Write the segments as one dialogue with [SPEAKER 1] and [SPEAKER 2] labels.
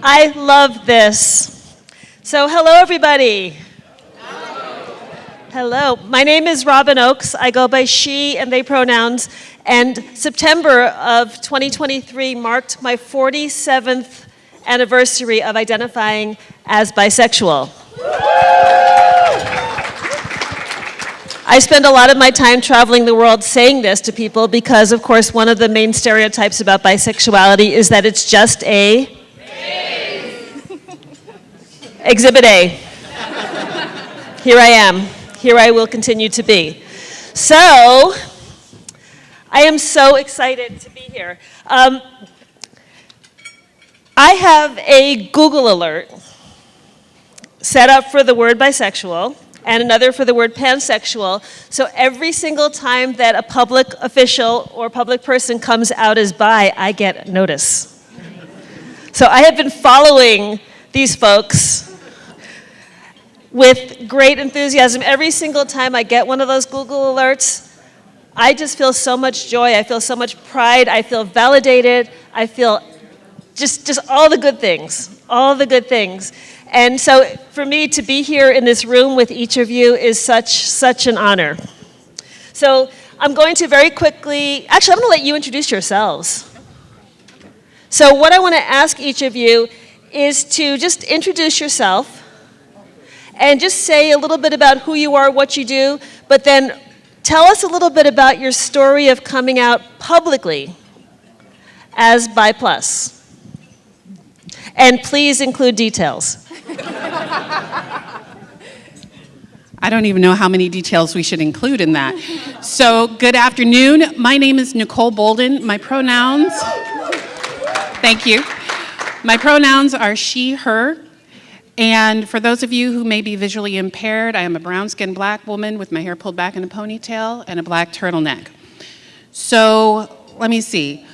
[SPEAKER 1] I love this. So hello, everybody. Hello. My name is Robyn Ochs. I go by she and they pronouns. And September of 2023 marked my 47th anniversary of identifying as bisexual. I spend a lot of my time traveling the world saying this to people because, of course, one of the main stereotypes about bisexuality is that it's just a... Exhibit A. Here I am. Here I will continue to be. So, I am so excited to be here. I have a Google alert set up for the word bisexual and another for the word pansexual. So every single time that a public official or public person comes out as bi, I get notice. So I have been following these folks with great enthusiasm. Every single time I get one of those Google alerts, I just feel so much joy. I feel so much pride. I feel validated. I feel just all the good things, all the good things. And so for me to be here in this room with each of you is such an honor. So I'm going to very quickly, actually I'm going to let you introduce yourselves. So what I want to ask each of you is to just introduce yourself and just say a little bit about who you are, what you do, but then tell us a little bit about your story of coming out publicly as bi+. And please include details.
[SPEAKER 2] I don't even know how many details we should include in that. So, good afternoon. My name is Nicole Bolden. My pronouns, thank you. My pronouns are she, her. And for those of you who may be visually impaired, I am a brown-skinned black woman with my hair pulled back in a ponytail and a black turtleneck. So, let me see.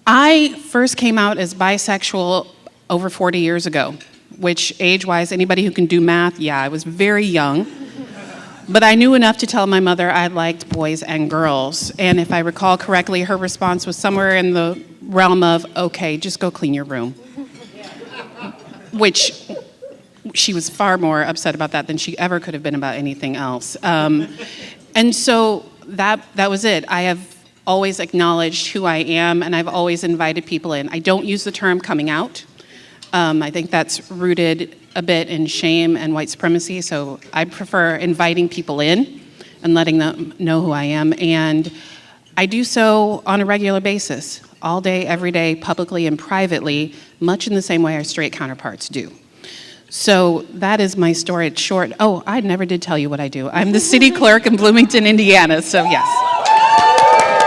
[SPEAKER 2] I first came out as bisexual over 40 years ago, which age-wise, anybody who can do math, yeah, I was very young. But I knew enough to tell my mother I liked boys and girls. And if I recall correctly, her response was somewhere in the realm of, okay, just go clean your room. Which she was far more upset about that than she ever could have been about anything else. And so that was it. I have always acknowledged who I am, and I've always invited people in. I don't use the term coming out. I think that's rooted a bit in shame and white supremacy, so I prefer inviting people in and letting them know who I am. And I do so on a regular basis, all day, every day, publicly and privately, much in the same way our straight counterparts do. So that is my story. It's short. Oh, I never did tell you what I do. I'm the city clerk in Bloomington, Indiana, so yes.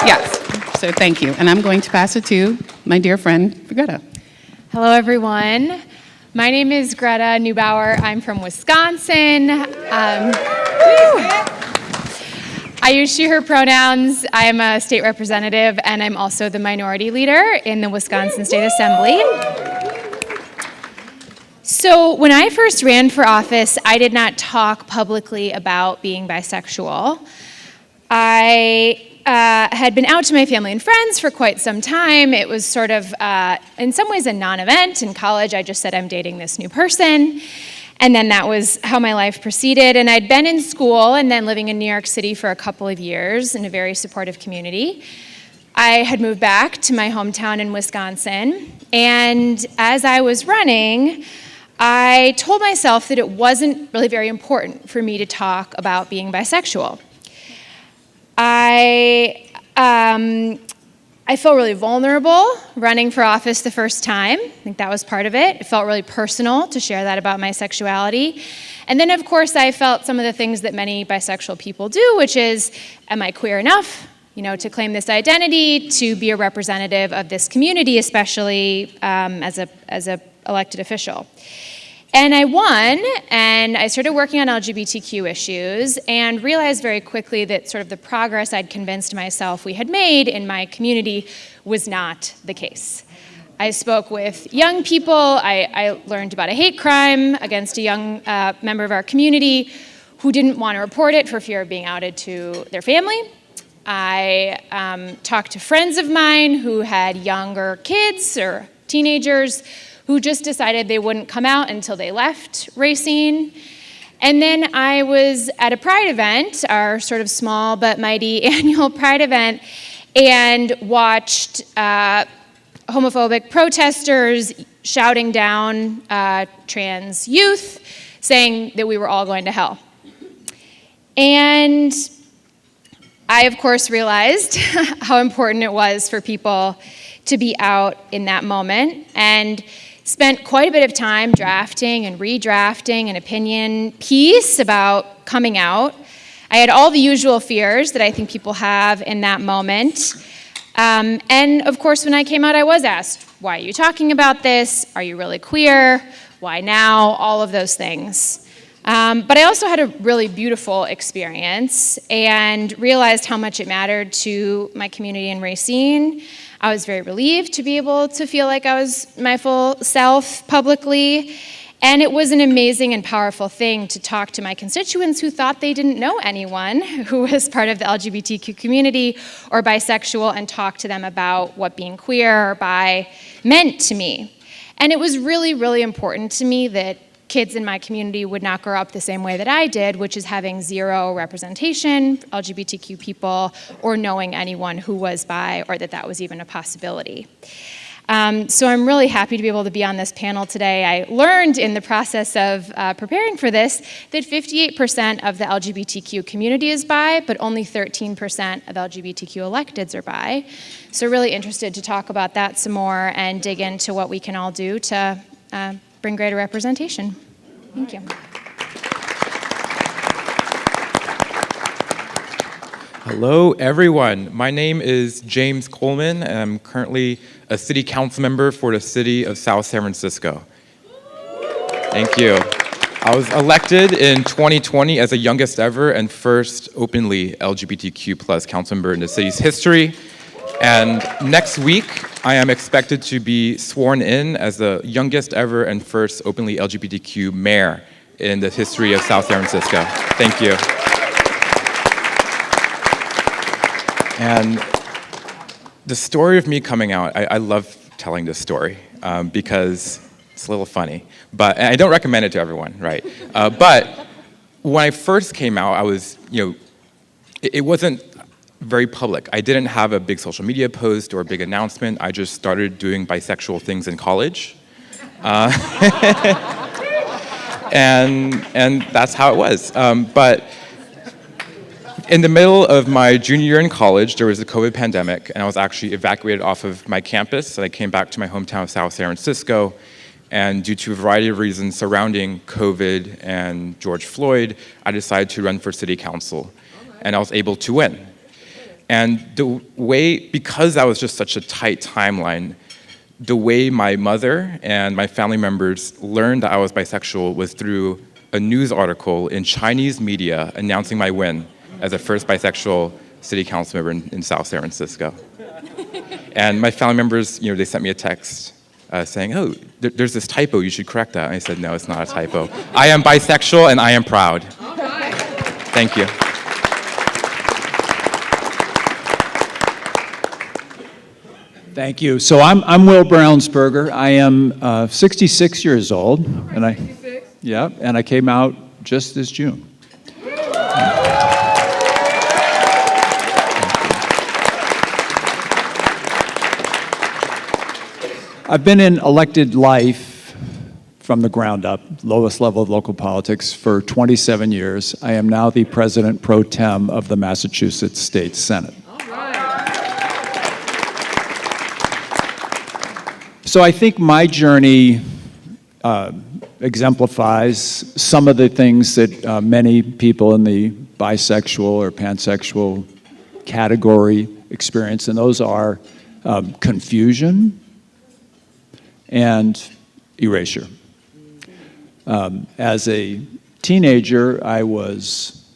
[SPEAKER 2] Yes, so thank you. And I'm going to pass it to my dear friend, Greta.
[SPEAKER 3] Hello, everyone. My name is Greta Neubauer. I'm from Wisconsin. I use she, her pronouns. I am a state representative, and I'm also the minority leader in the Wisconsin State Assembly. So when I first ran for office, I did not talk publicly about being bisexual. I had been out to my family and friends for quite some time. It was sort of, in some ways, a non-event. In college, I just said, I'm dating this new person. And then that was how my life proceeded. And I'd been in school and then living in New York City for a couple of years in a very supportive community. I had moved back to my hometown in Wisconsin. And as I was running, I told myself that it wasn't really very important for me to talk about being bisexual. I felt really vulnerable running for office the first time. I think that was part of it. It felt really personal to share that about my sexuality. And then, of course, I felt some of the things that many bisexual people do, which is, am I queer enough, to claim this identity, to be a representative of this community, especially as a elected official. And I won, and I started working on LGBTQ issues and realized very quickly that sort of the progress I'd convinced myself we had made in my community was not the case. I spoke with young people. I learned about a hate crime against a young member of our community who didn't want to report it for fear of being outed to their family. I talked to friends of mine who had younger kids or teenagers who just decided they wouldn't come out until they left Racine. And then I was at a Pride event, our sort of small but mighty annual Pride event, and watched homophobic protesters shouting down trans youth, saying that we were all going to hell. And I, of course, realized how important it was for people to be out in that moment, and spent quite a bit of time drafting and redrafting an opinion piece about coming out. I had all the usual fears that I think people have in that moment. And of course, when I came out, I was asked, why are you talking about this? Are you really queer? Why now? All of those things. But I also had a really beautiful experience and realized how much it mattered to my community in Racine. I was very relieved to be able to feel like I was my full self publicly. And it was an amazing and powerful thing to talk to my constituents who thought they didn't know anyone who was part of the LGBTQ community or bisexual, and talk to them about what being queer or bi meant to me. And it was really, really important to me that kids in my community would not grow up the same way that I did, which is having zero representation, LGBTQ people, or knowing anyone who was bi or that was even a possibility. So I'm really happy to be able to be on this panel today. I learned in the process of preparing for this that 58% of the LGBTQ community is bi, but only 13% of LGBTQ electeds are bi. So really interested to talk about that some more and dig into what we can all do to bring greater representation. Thank you.
[SPEAKER 4] Hello, everyone. My name is James Coleman, and I'm currently a city council member for the city of South San Francisco. Thank you. I was elected in 2020 as the youngest ever and first openly LGBTQ plus council member in the city's history. And next week, I am expected to be sworn in as the youngest ever and first openly LGBTQ mayor in the history of South San Francisco. Thank you. And the story of me coming out, I love telling this story because it's a little funny, but and I don't recommend it to everyone, right? But when I first came out, I was, it wasn't very public. I didn't have a big social media post or a big announcement. I just started doing bisexual things in college. And that's how it was. But in the middle of my junior year in college, there was the COVID pandemic, and I was actually evacuated off of my campus. And I came back to my hometown of South San Francisco, and due to a variety of reasons surrounding COVID and George Floyd, I decided to run for city council, and I was able to win. And the way, because that was just such a tight timeline, the way my mother and my family members learned that I was bisexual was through a news article in Chinese media announcing my win as the first bisexual city council member in South San Francisco. And my family members, they sent me a text saying, oh, there's this typo, you should correct that. And I said, no, it's not a typo. I am bisexual and I am proud. Thank you.
[SPEAKER 5] Thank you. So I'm Will Brownsberger. I am 66 years old, and I came out just this June. I've been in elected life from the ground up, lowest level of local politics, for 27 years. I am now the president pro tem of the Massachusetts State Senate. So I think my journey exemplifies some of the things that many people in the bisexual or pansexual category experience, and those are confusion and erasure. As a teenager, I was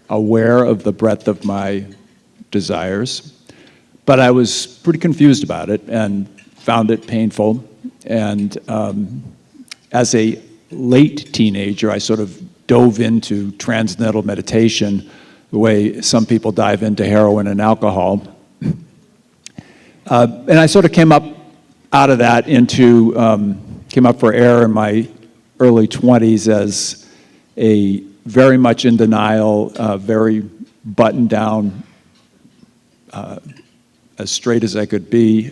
[SPEAKER 5] aware of the breadth of my desires, but I was pretty confused about it and found it painful. And as a late teenager, I sort of dove into transcendental meditation the way some people dive into heroin and alcohol. And I sort of came up out of that into came up for air in my early 20s as a very much in denial, very buttoned down, as straight as I could be,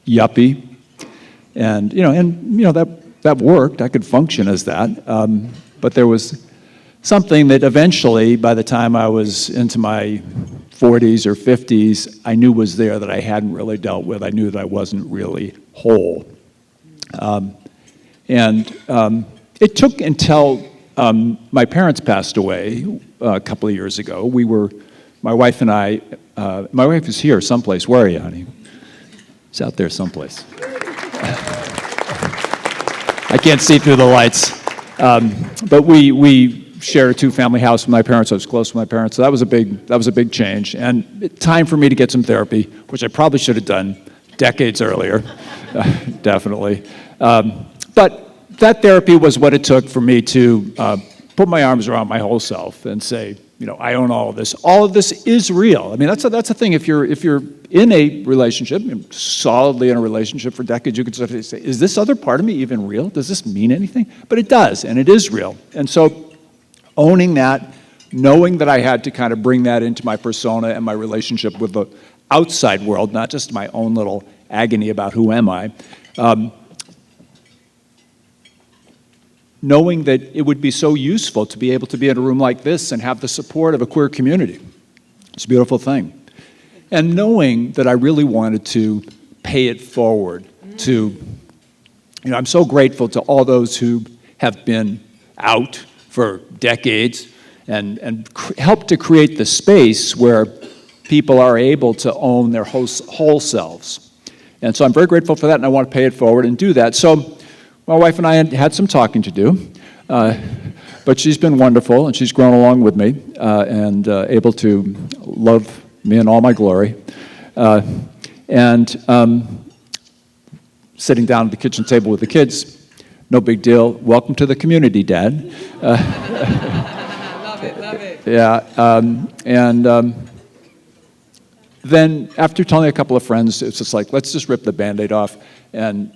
[SPEAKER 5] yuppie. And that worked. I could function as that. But there was something that eventually, by the time I was into my 40s or 50s, I knew was there that I hadn't really dealt with. I knew that I wasn't really whole. It took until my parents passed away a couple of years ago. My wife and I, my wife is here someplace. Where are you, honey? She's out there someplace. I can't see through the lights. But we shared a two-family house with my parents. I was close to my parents, so that was a big change. And time for me to get some therapy, which I probably should have done decades earlier, definitely. But that therapy was what it took for me to put my arms around my whole self and say, I own all of this. All of this is real. I mean, that's the thing. If you're in a relationship, solidly in a relationship for decades, you could sort of say, is this other part of me even real? Does this mean anything? But it does, and it is real. And so owning that, knowing that I had to kind of bring that into my persona and my relationship with the outside world, not just my own little agony about who am I, knowing that it would be so useful to be able to be in a room like this and have the support of a queer community. It's a beautiful thing. And knowing that I really wanted to pay it forward to, I'm so grateful to all those who have been out for decades and helped to create the space where people are able to own their whole selves. And so I'm very grateful for that, and I want to pay it forward and do that. So my wife and I had some talking to do, but she's been wonderful, and she's grown along with me and able to love me in all my glory. Sitting down at the kitchen table with the kids, no big deal. Welcome to the community, Dad.
[SPEAKER 6] Love it.
[SPEAKER 5] Yeah, then after telling a couple of friends, it's just like, let's just rip the Band-Aid off, and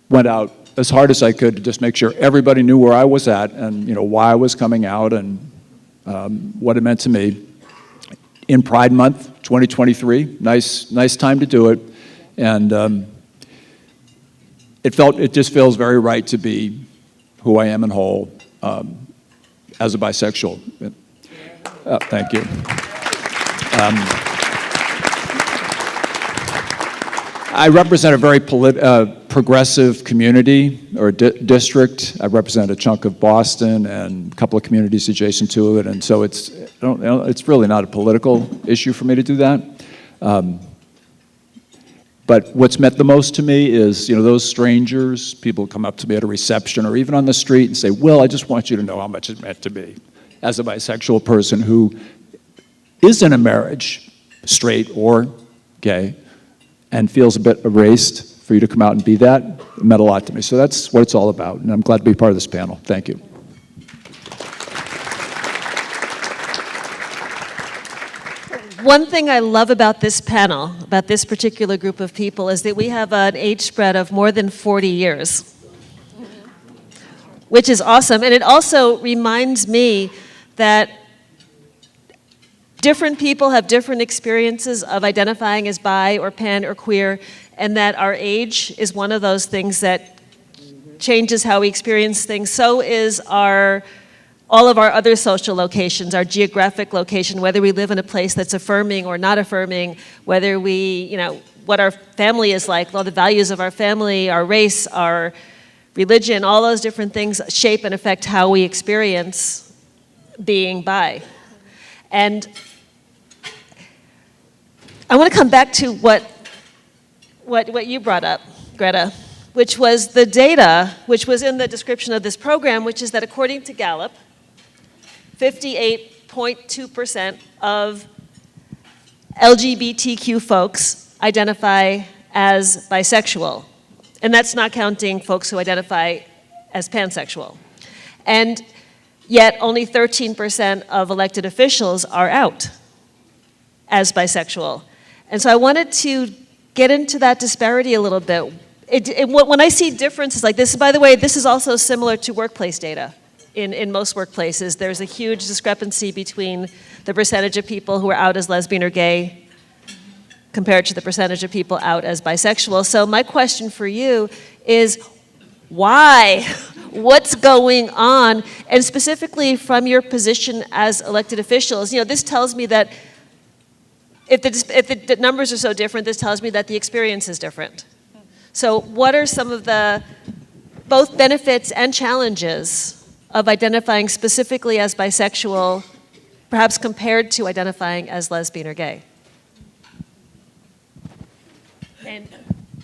[SPEAKER 5] went out as hard as I could to just make sure everybody knew where I was at and why I was coming out and what it meant to me. In Pride Month, 2023, nice time to do it, and it just feels very right to be who I am and whole as a bisexual. Thank you. I represent a very progressive community or district. I represent a chunk of Boston and a couple of communities adjacent to it, and so it's really not a political issue for me to do that. But what's meant the most to me is, those strangers, people come up to me at a reception or even on the street and say, Will, I just want you to know how much it meant to me as a bisexual person who is in a marriage, straight or gay, and feels a bit erased. For you to come out and be that, it meant a lot to me. So that's what it's all about, and I'm glad to be part of this panel. Thank you.
[SPEAKER 1] One thing I love about this panel, about this particular group of people, is that we have an age spread of more than 40 years, which is awesome. And it also reminds me that different people have different experiences of identifying as bi or pan or queer, and that our age is one of those things that changes how we experience things. So is all of our other social locations, our geographic location, whether we live in a place that's affirming or not affirming, whether we, what our family is like, all the values of our family, our race, our religion, all those different things shape and affect how we experience being bi. And I want to come back to what you brought up, Greta, which was the data, which was in the description of this program, which is that according to Gallup, 58.2% of LGBTQ folks identify as bisexual. And that's not counting folks who identify as pansexual. And yet only 13% of elected officials are out as bisexual. And so I wanted to get into that disparity a little bit. when I see differences like this, by the way, this is also similar to workplace data. In most workplaces, there's a huge discrepancy between the percentage of people who are out as lesbian or gay compared to the percentage of people out as bisexual. So my question for you is, why? What's going on? And specifically from your position as elected officials, this tells me that if the numbers are so different, this tells me that the experience is different. So what are some of the both benefits and challenges of identifying specifically as bisexual, perhaps compared to identifying as lesbian or gay? And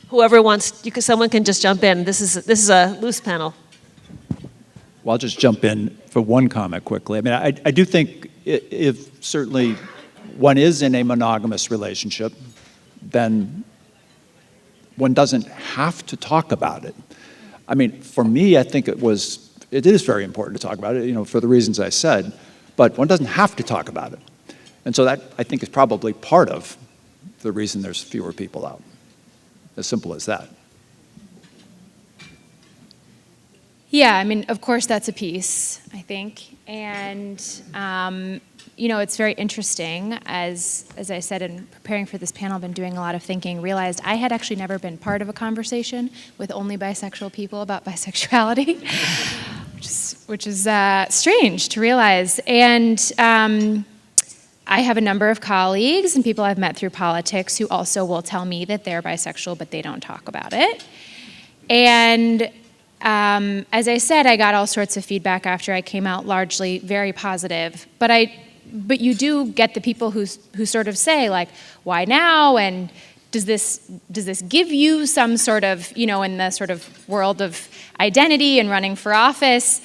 [SPEAKER 1] whoever wants, someone can just jump in. This is a loose panel.
[SPEAKER 5] Well, I'll just jump in for one comment quickly. I mean, I do think if certainly one is in a monogamous relationship, then one doesn't have to talk about it. I mean, for me, I think it is very important to talk about it, for the reasons I said, but one doesn't have to talk about it. And so that, I think, is probably part of the reason there's fewer people out. As simple as that.
[SPEAKER 3] Yeah, I mean, of course, that's a piece, I think. And, it's very interesting. As I said, in preparing for this panel, I've been doing a lot of thinking, realized I had actually never been part of a conversation with only bisexual people about bisexuality, which is strange to realize. And I have a number of colleagues and people I've met through politics who also will tell me that they're bisexual, but they don't talk about it. And as I said, I got all sorts of feedback after I came out, largely very positive. But you do get the people who sort of say, like, why now? And does this give you some sort of, in the sort of world of identity and running for office,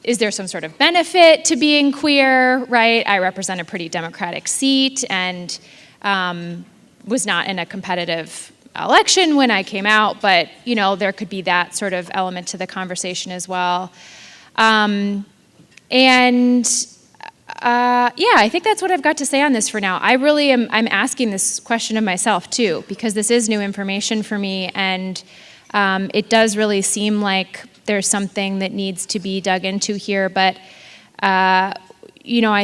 [SPEAKER 3] is there some sort of benefit to being queer, right? I represent a pretty democratic seat and was not in a competitive election when I came out, but, there could be that sort of element to the conversation as well. I think that's what I've got to say on this for now. I'm asking this question of myself too, because this is new information for me, and it does really seem like there's something that needs to be dug into here, but I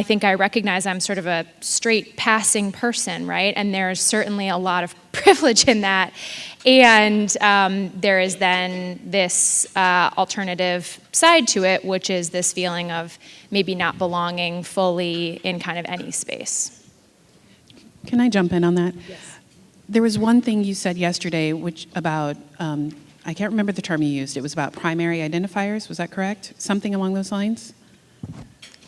[SPEAKER 3] think I recognize I'm sort of a straight passing person, right? And there's certainly a lot of privilege in that. And there is then this alternative side to it, which is this feeling of maybe not belonging fully in kind of any space.
[SPEAKER 2] Can I jump in on that?
[SPEAKER 3] Yes.
[SPEAKER 2] There was one thing you said yesterday, which about, I can't remember the term you used. It was about primary identifiers. Was that correct? Something along those lines?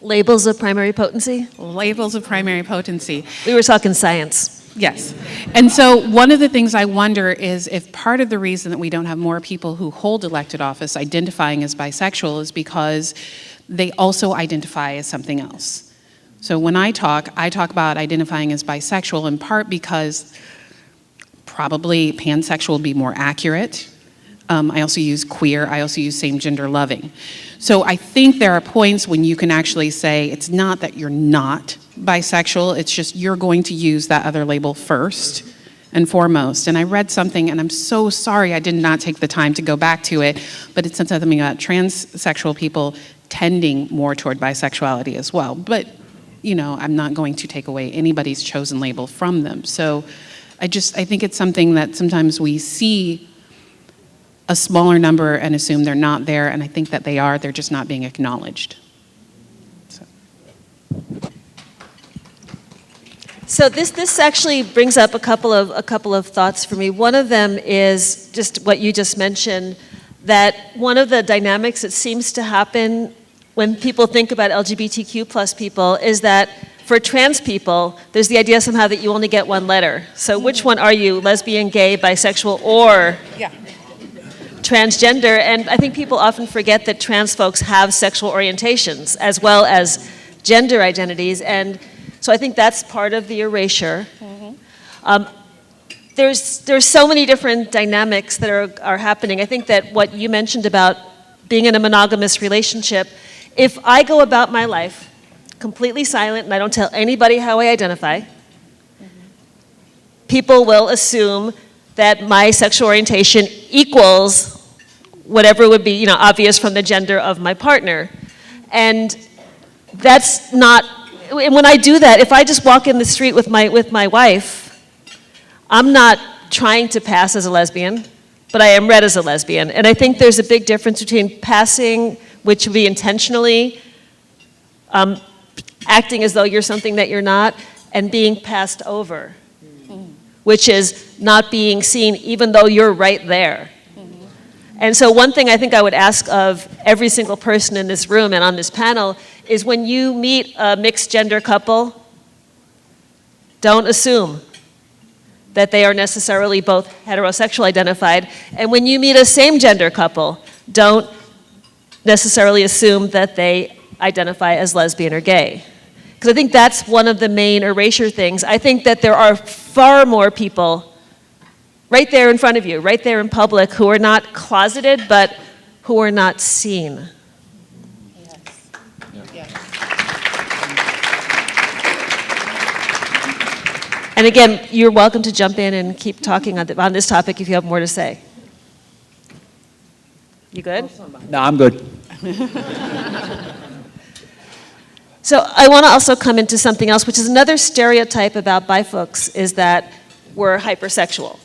[SPEAKER 1] Labels of primary potency?
[SPEAKER 2] Labels of primary potency.
[SPEAKER 1] We were talking science.
[SPEAKER 2] Yes. And so one of the things I wonder is if part of the reason that we don't have more people who hold elected office identifying as bisexual is because they also identify as something else. So when I talk about identifying as bisexual in part because probably pansexual would be more accurate. I also use queer, I also use same gender loving. So I think there are points when you can actually say it's not that you're not bisexual, it's just you're going to use that other label first and foremost. And I read something, and I'm so sorry I did not take the time to go back to it, but it said something about transsexual people tending more toward bisexuality as well. But, I'm not going to take away anybody's chosen label from them. So I think it's something that sometimes we see a smaller number and assume they're not there, and I think that they are, they're just not being acknowledged.
[SPEAKER 1] So this actually brings up a couple of thoughts for me. One of them is just what you just mentioned, that one of the dynamics that seems to happen when people think about LGBTQ plus people is that for trans people, there's the idea somehow that you only get one letter. So which one are you, lesbian, gay, bisexual, or transgender? And I think people often forget that trans folks have sexual orientations as well as gender identities. And so I think that's part of the erasure. There's so many different dynamics that are happening. I think that what you mentioned about being in a monogamous relationship, if I go about my life completely silent and I don't tell anybody how I identify, people will assume that my sexual orientation equals whatever would be, obvious from the gender of my partner. And that's not, and when I do that, if I just walk in the street with my wife, I'm not trying to pass as a lesbian, but I am read as a lesbian. And I think there's a big difference between passing, which would be intentionally acting as though you're something that you're not, and being passed over, which is not being seen even though you're right there. And so one thing I think I would ask of every single person in this room and on this panel is when you meet a mixed gender couple, don't assume that they are necessarily both heterosexual identified. And when you meet a same gender couple, don't necessarily assume that they identify as lesbian or gay. Because I think that's one of the main erasure things. I think that there are far more people right there in front of you, right there in public, who are not closeted, but who are not seen. And again, you're welcome to jump in and keep talking on this topic if you have more to say. You good?
[SPEAKER 5] No, I'm good.
[SPEAKER 1] So I want to also come into something else, which is another stereotype about bi folks, is that we're hypersexual.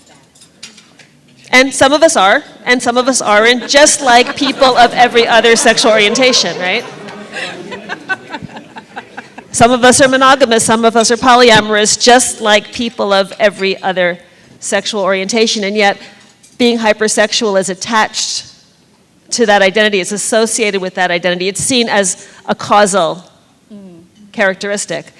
[SPEAKER 1] And some of us are, and some of us aren't, just like people of every other sexual orientation, right? Some of us are monogamous, some of us are polyamorous, just like people of every other sexual orientation. And yet, being hypersexual is attached to that identity. It's associated with that identity. It's seen as a causal characteristic.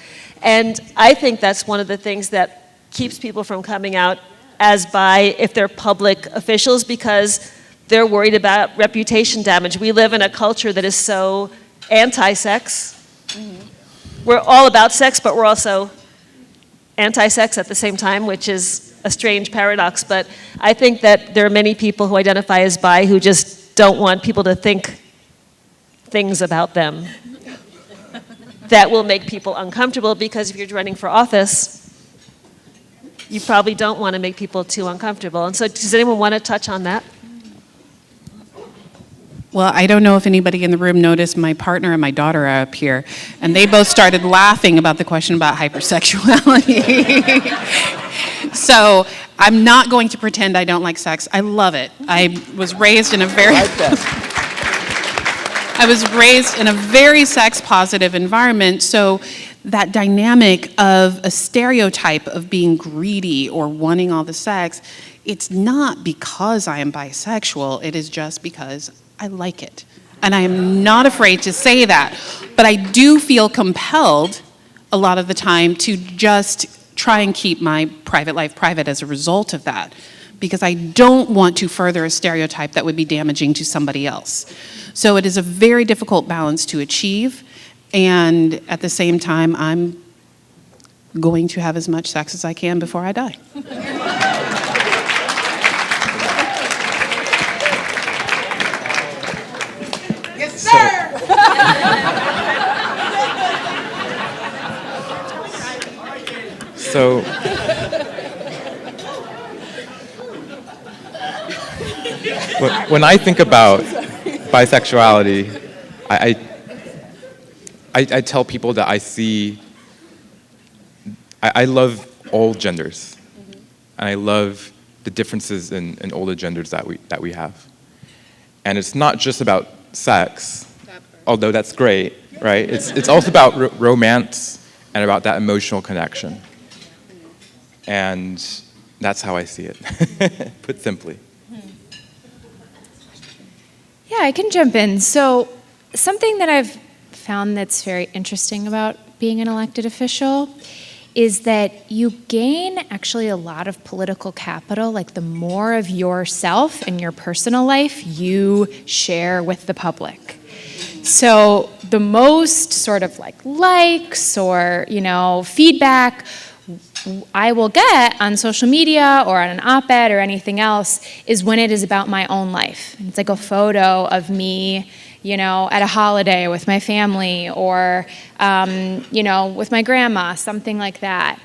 [SPEAKER 1] And I think that's one of the things that keeps people from coming out as bi if they're public officials, because they're worried about reputation damage. We live in a culture that is so anti-sex. We're all about sex, but we're also anti-sex at the same time, which is a strange paradox. But I think that there are many people who identify as bi who just don't want people to think things about them that will make people uncomfortable, because if you're running for office, you probably don't want to make people too uncomfortable. And so does anyone want to touch on that?
[SPEAKER 2] Well, I don't know if anybody in the room noticed my partner and my daughter are up here, and they both started laughing about the question about hypersexuality. So I'm not going to pretend I don't like sex. I love it. I was raised in a very sex-positive environment, so that dynamic of a stereotype of being greedy or wanting all the sex, it's not because I am bisexual, it is just because I like it. And I am not afraid to say that. But I do feel compelled a lot of the time to just try and keep my private life private as a result of that, because I don't want to further a stereotype that would be damaging to somebody else. So it is a very difficult balance to achieve, and at the same time, I'm going to have as much sex as I can before I die.
[SPEAKER 6] Yes, sir!
[SPEAKER 4] So, when I think about bisexuality, I tell people that I love all genders, and I love the differences in all the genders that we have. And it's not just about sex, although that's great, right? It's also about romance and about that emotional connection. And that's how I see it, put simply.
[SPEAKER 3] Yeah, I can jump in. So something that I've found that's very interesting about being an elected official is that you gain actually a lot of political capital. Like, the more of yourself and your personal life you share with the public. So the most sort of likes or, feedback I will get on social media or on an op-ed or anything else is when it is about my own life. And it's like a photo of me, at a holiday with my family or, with my grandma, something like that.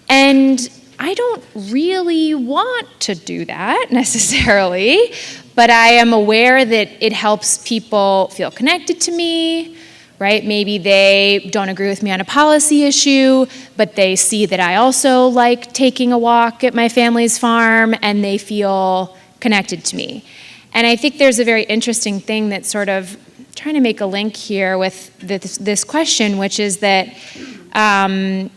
[SPEAKER 3] And I don't really want to do that necessarily, but I am aware that it helps people feel connected to me, right? Maybe they don't agree with me on a policy issue, but they see that I also like taking a walk at my family's farm and they feel connected to me. And I think there's a very interesting thing that's sort of trying to make a link here with this question, which is that there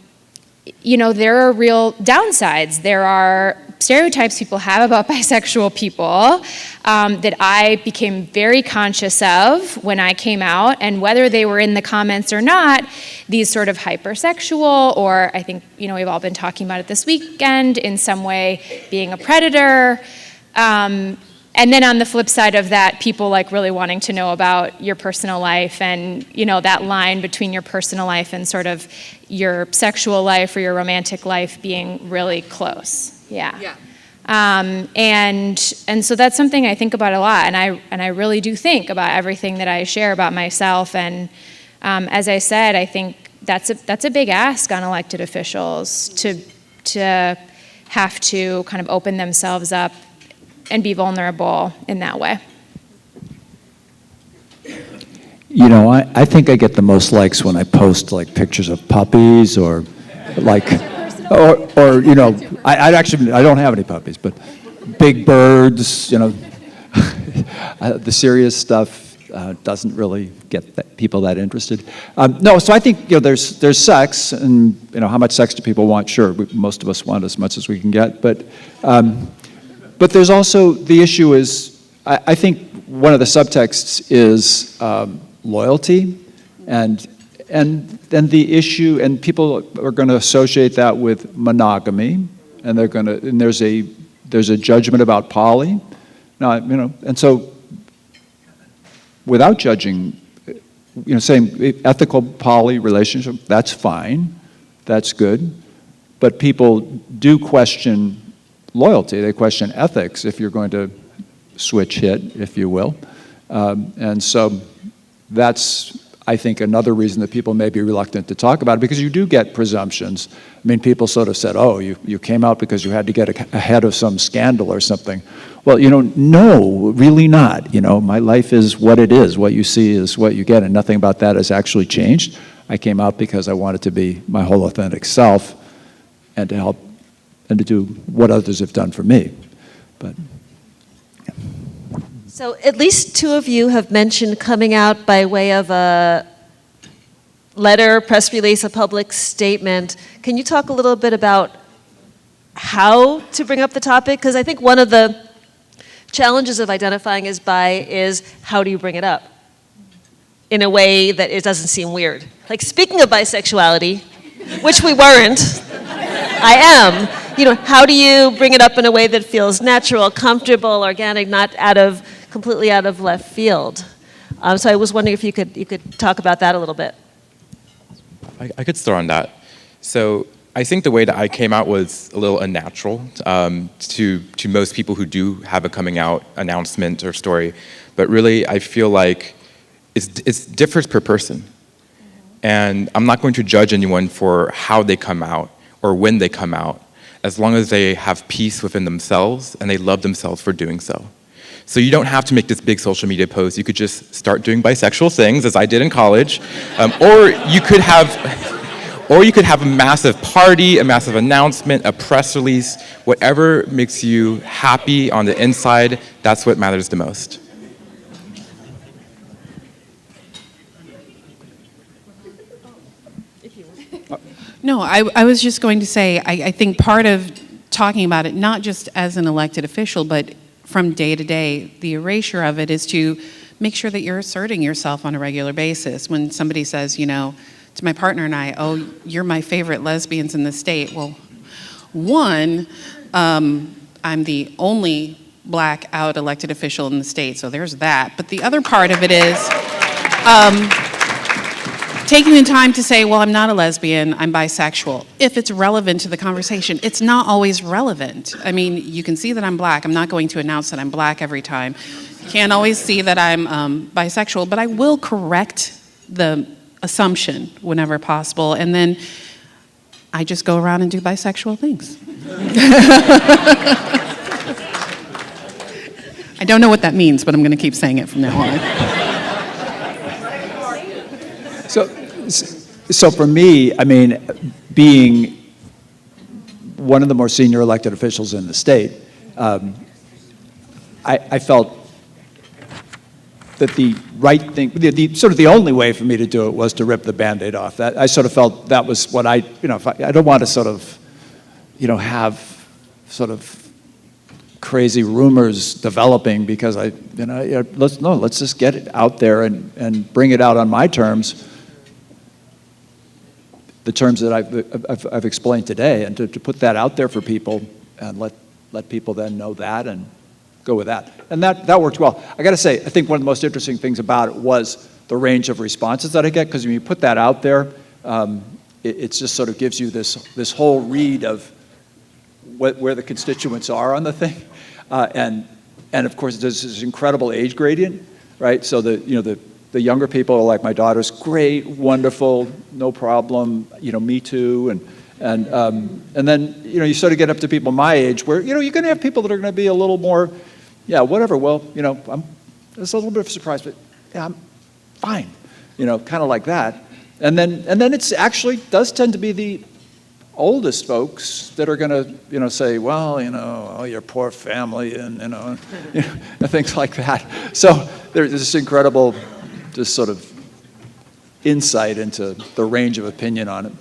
[SPEAKER 3] are real downsides. There are stereotypes people have about bisexual people that I became very conscious of when I came out, and whether they were in the comments or not, these sort of hypersexual, or I think, we've all been talking about it this weekend, in some way being a predator. And then on the flip side of that, people like really wanting to know about your personal life and, that line between your personal life and sort of your sexual life or your romantic life being really close. Yeah. And so that's something I think about a lot, and I really do think about everything that I share about myself. And as I said, I think that's a big ask on elected officials to have to kind of open themselves up and be vulnerable in that way.
[SPEAKER 5] I think I get the most likes when I post like pictures of puppies or like, or I don't have any puppies, but big birds, the serious stuff doesn't really get people that interested. No, so I think, there's sex, and, how much sex do people want? Sure, most of us want as much as we can get, but there's also, the issue is, I think one of the subtexts is loyalty, and then the issue, and people are going to associate that with monogamy, and there's a judgment about poly. Now, and so without judging, saying ethical poly relationship, that's fine, that's good, but people do question loyalty, they question ethics if you're going to switch hit, if you will. And so that's, I think, another reason that people may be reluctant to talk about it, because you do get presumptions. I mean, people sort of said, oh, you came out because you had to get ahead of some scandal or something. Well, no, really not. My life is what it is. What you see is what you get, and nothing about that has actually changed. I came out because I wanted to be my whole authentic self and to help and to do what others have done for me. But yeah.
[SPEAKER 1] So at least two of you have mentioned coming out by way of a letter, press release, a public statement. Can you talk a little bit about how to bring up the topic? Because I think one of the challenges of identifying as bi is, how do you bring it up in a way that it doesn't seem weird? Like, speaking of bisexuality, which we weren't, I am. How do you bring it up in a way that feels natural, comfortable, organic, not completely out of left field? So I was wondering if you could talk about that a little bit.
[SPEAKER 4] I could start on that. So I think the way that I came out was a little unnatural to most people who do have a coming out announcement or story. But really, I feel like it differs per person. And I'm not going to judge anyone for how they come out or when they come out, as long as they have peace within themselves and they love themselves for doing so. So you don't have to make this big social media post. You could just start doing bisexual things, as I did in college, or you could have a massive party, a massive announcement, a press release, whatever makes you happy on the inside. That's what matters the most.
[SPEAKER 2] No, I was just going to say, I think part of talking about it, not just as an elected official, but from day to day, the erasure of it is to make sure that you're asserting yourself on a regular basis. When somebody says, to my partner and I, oh, you're my favorite lesbians in the state. Well, one, I'm the only black out elected official in the state, so there's that. But the other part of it is taking the time to say, well, I'm not a lesbian, I'm bisexual. If it's relevant to the conversation, it's not always relevant. I mean, you can see that I'm black. I'm not going to announce that I'm black every time. You can't always see that I'm bisexual, but I will correct the assumption whenever possible. And then I just go around and do bisexual things. I don't know what that means, but I'm going to keep saying it from now on.
[SPEAKER 5] So for me, I mean, being one of the more senior elected officials in the state, I felt that the right thing, sort of the only way for me to do it was to rip the Band-Aid off. That I sort of felt that was what I don't want to sort of, have sort of crazy rumors developing because let's just get it out there and bring it out on my terms, the terms that I've explained today, and to put that out there for people and let people then know that and go with that. And that worked well. I got to say, I think one of the most interesting things about it was the range of responses that I get, because when you put that out there, it just sort of gives you this whole read of where the constituents are on the thing. And of course, there's this incredible age gradient, right? So the younger people are like, my daughter's great, wonderful, no problem, me too. And then, you sort of get up to people my age where, you're going to have people that are going to be a little more, yeah, whatever. Well, it's a little bit of a surprise, but yeah, I'm fine, kind of like that. And then it's actually does tend to be the oldest folks that are going to, say, well, oh, your poor family, and things like that. So there's this incredible, just sort of insight into the range of opinion on it.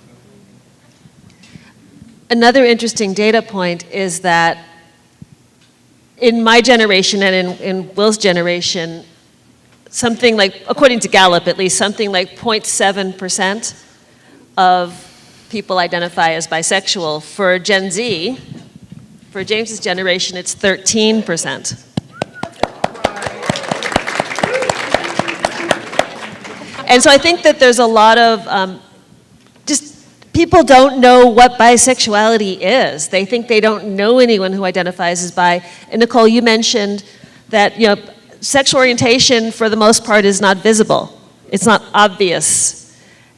[SPEAKER 1] Another interesting data point is that in my generation and in Will's generation, something like, according to Gallup at least, something like 0.7% of people identify as bisexual. For Gen Z, for James's generation, it's 13%. And so I think that there's a lot of people don't know what bisexuality is. They think they don't know anyone who identifies as bi. And Nicole, you mentioned that sexual orientation for the most part is not visible. It's not obvious.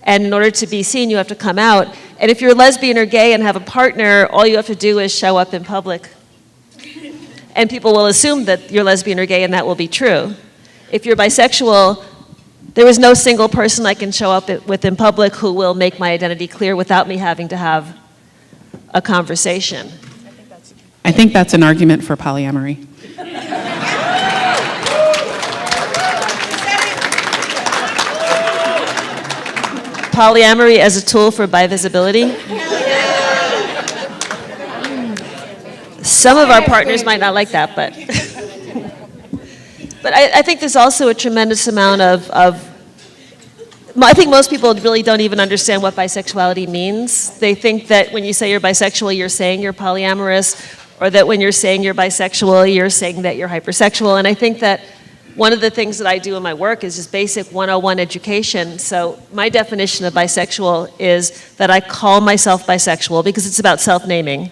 [SPEAKER 1] And in order to be seen, you have to come out. And if you're lesbian or gay and have a partner, all you have to do is show up in public. And people will assume that you're lesbian or gay, and that will be true. If you're bisexual, there is no single person I can show up with in public who will make my identity clear without me having to have a conversation.
[SPEAKER 2] I think that's an argument for polyamory.
[SPEAKER 1] Polyamory as a tool for bivisibility. Some of our partners might not like that, but but I think there's also a tremendous amount of I think most people really don't even understand what bisexuality means. They think that when you say you're bisexual, you're saying you're polyamorous, or that when you're saying you're bisexual, you're saying that you're hypersexual. And I think that one of the things that I do in my work is just basic 101 education. So my definition of bisexual is that I call myself bisexual because it's about self-naming,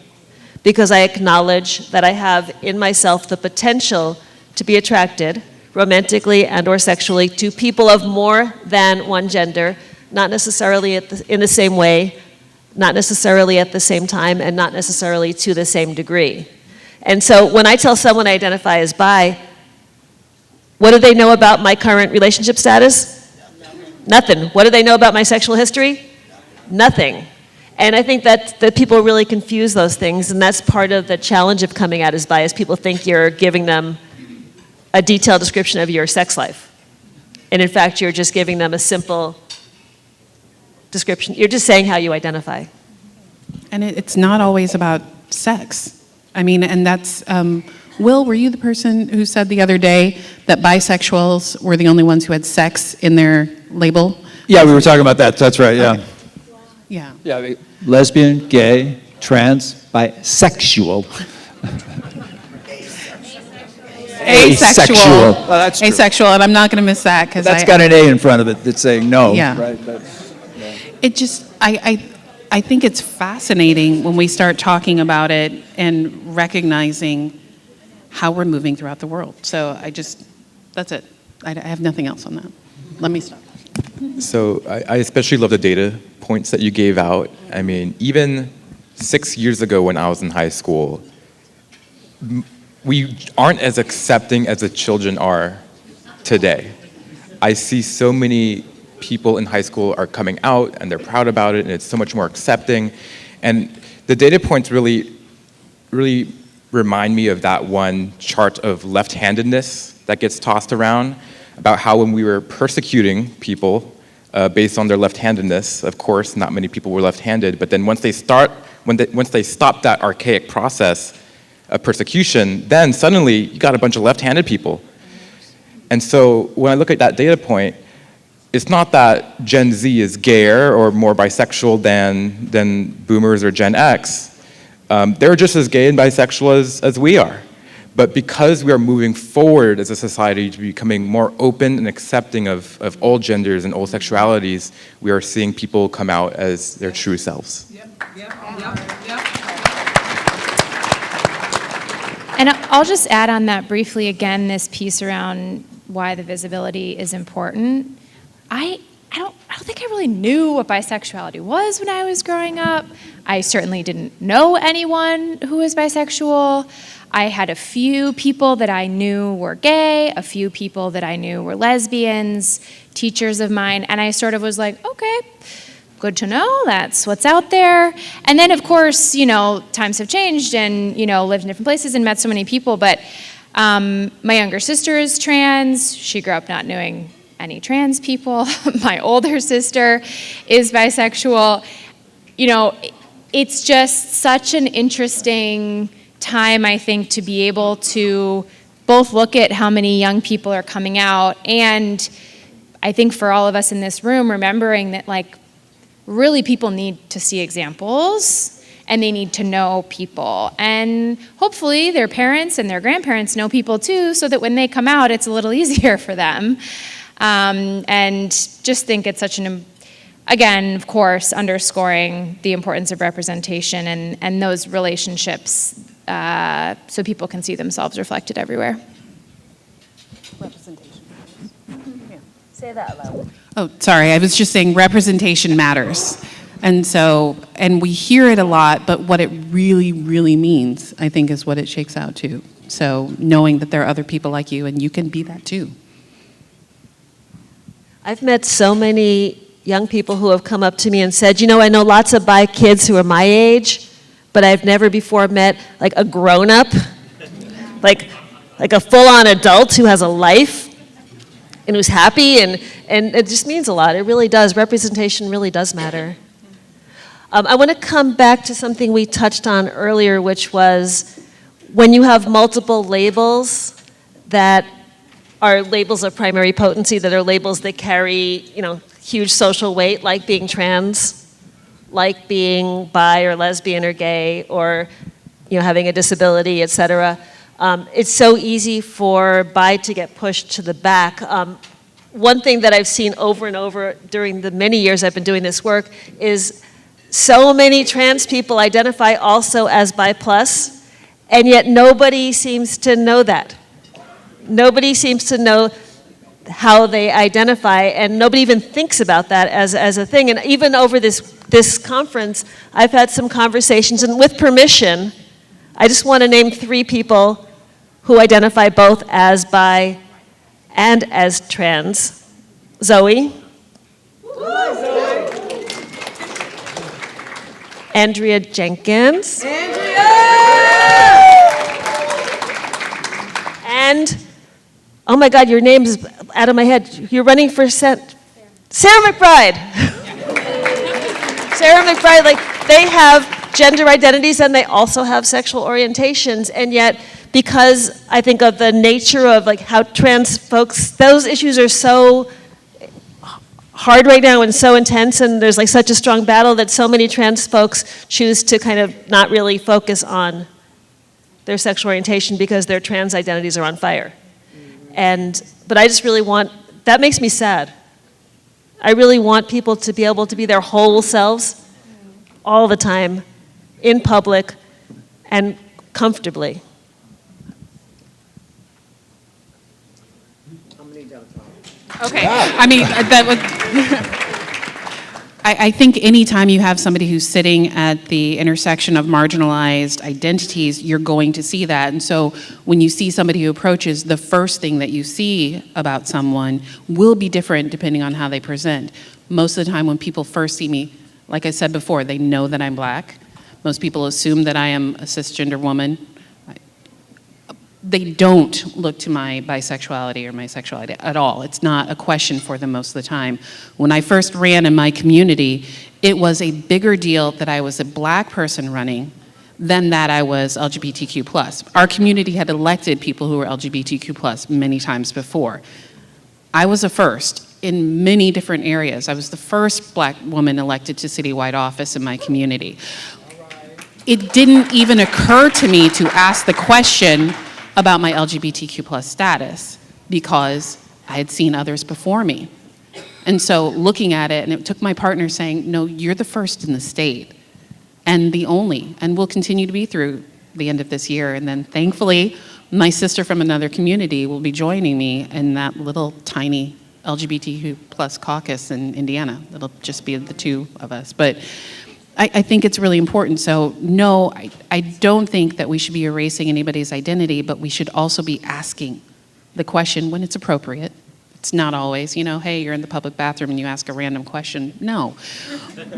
[SPEAKER 1] because I acknowledge that I have in myself the potential to be attracted romantically and or sexually to people of more than one gender, not necessarily in the same way, not necessarily at the same time, and not necessarily to the same degree. And so when I tell someone I identify as bi, what do they know about my current relationship status? Nothing. What do they know about my sexual history? Nothing. And I think that people really confuse those things, and that's part of the challenge of coming out as bi, is people think you're giving them a detailed description of your sex life. And in fact, you're just giving them a simple description. You're just saying how you identify.
[SPEAKER 2] And it's not always about sex. I mean, and that's, Will, were you the person who said the other day that bisexuals were the only ones who had sex in their label?
[SPEAKER 5] Yeah, we were talking about that. That's right, yeah.
[SPEAKER 2] Okay. Yeah.
[SPEAKER 5] Yeah, lesbian, gay, trans, bisexual.
[SPEAKER 2] Asexual.
[SPEAKER 5] Well, that's true.
[SPEAKER 2] Asexual, and I'm not going to miss that because
[SPEAKER 5] That's got an A in front of it that's saying no.
[SPEAKER 2] Yeah.
[SPEAKER 5] Right?
[SPEAKER 2] It just, I think it's fascinating when we start talking about it and recognizing how we're moving throughout the world. So that's it. I have nothing else on that. Let me stop.
[SPEAKER 4] So I especially love the data points that you gave out. I mean, even 6 years ago when I was in high school, we aren't as accepting as the children are today. I see so many people in high school are coming out and they're proud about it and it's so much more accepting. And the data points really remind me of that one chart of left-handedness that gets tossed around about how when we were persecuting people based on their left-handedness, of course, not many people were left-handed, but then once they stop that archaic process of persecution, then suddenly you got a bunch of left-handed people. And so when I look at that data point, it's not that Gen Z is gayer or more bisexual than boomers or Gen X. They're just as gay and bisexual as we are. But because we are moving forward as a society to becoming more open and accepting of all genders and all sexualities, we are seeing people come out as their true selves.
[SPEAKER 3] And I'll just add on that briefly again, this piece around why the visibility is important. I don't think I really knew what bisexuality was when I was growing up. I certainly didn't know anyone who was bisexual. I had a few people that I knew were gay, a few people that I knew were lesbians, teachers of mine, and I sort of was like, okay, good to know, that's what's out there. And then, of course, times have changed and, lived in different places and met so many people, but my younger sister is trans. She grew up not knowing any trans people. My older sister is bisexual. It's just such an interesting time, I think, to be able to both look at how many young people are coming out, and I think for all of us in this room, remembering that, really people need to see examples, and they need to know people. And hopefully their parents and their grandparents know people too, so that when they come out, it's a little easier for them. And just think it's such again, of course, underscoring the importance of representation and those relationships so people can see themselves reflected everywhere.
[SPEAKER 7] Representation.
[SPEAKER 1] Yeah. Say that loud.
[SPEAKER 2] Oh, sorry, I was just saying representation matters. And we hear it a lot, but what it really, really means, I think, is what it shakes out to. So knowing that there are other people like you and you can be that too.
[SPEAKER 1] I've met so many young people who have come up to me and said, I know lots of bi kids who are my age, but I've never before met a grown-up, like a full-on adult who has a life and who's happy, and it just means a lot. It really does. Representation really does matter. I want to come back to something we touched on earlier, which was when you have multiple labels that are labels of primary potency, that are labels that carry, huge social weight, like being trans, like being bi or lesbian or gay, or having a disability, et cetera. It's so easy for bi to get pushed to the back. One thing that I've seen over and over during the many years I've been doing this work is so many trans people identify also as bi plus, and yet nobody seems to know that. Nobody seems to know how they identify, and nobody even thinks about that as a thing. And even over this conference, I've had some conversations, and with permission, I just want to name 3 people who identify both as bi and as trans. Zoe. Andrea Jenkins. And, oh my God, your name is out of my head. You're running for Sarah McBride. Sarah McBride, they have gender identities and they also have sexual orientations, and yet because I think of the nature of how trans folks, those issues are so hard right now and so intense, and there's such a strong battle that so many trans folks choose to kind of not really focus on their sexual orientation because their trans identities are on fire. But I just really that makes me sad. I really want people to be able to be their whole selves all the time, in public, and comfortably.
[SPEAKER 2] Okay, I mean, that was, I think anytime you have somebody who's sitting at the intersection of marginalized identities, you're going to see that. And so when you see somebody who approaches, the first thing that you see about someone will be different depending on how they present. Most of the time when people first see me, like I said before, they know that I'm Black. Most people assume that I am a cisgender woman. They don't look to my bisexuality or my sexuality at all. It's not a question for them most of the time. When I first ran in my community, it was a bigger deal that I was a Black person running than that I was LGBTQ+. Our community had elected people who were LGBTQ+ many times before. I was a first in many different areas. I was the first Black woman elected to citywide office in my community. It didn't even occur to me to ask the question about my LGBTQ+ status because I had seen others before me. And so looking at it, and it took my partner saying, no, you're the first in the state and the only, and will continue to be through the end of this year. And then thankfully, my sister from another community will be joining me in that little tiny LGBTQ+ caucus in Indiana. It'll just be the two of us. But I think it's really important. So no, I don't think that we should be erasing anybody's identity, but we should also be asking the question when it's appropriate. It's not always, hey, you're in the public bathroom and you ask a random question. No.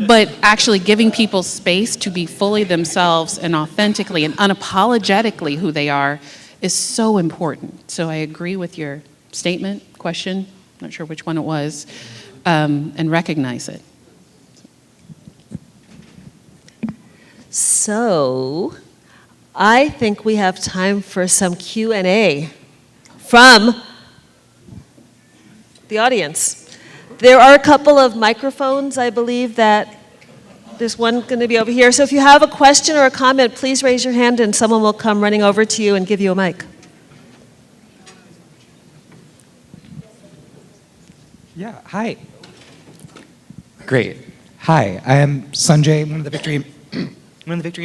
[SPEAKER 2] But actually giving people space to be fully themselves and authentically and unapologetically who they are is so important. So I agree with your statement, question, not sure which one it was, and recognize it.
[SPEAKER 1] So, I think we have time for some Q&A from the audience. There are a couple of microphones, I believe, that there's one going to be over here. So if you have a question or a comment, please raise your hand and someone will come running over to you and give you a mic.
[SPEAKER 7] Yeah, hi. Great. Hi, I am Sanjay, one of the Victory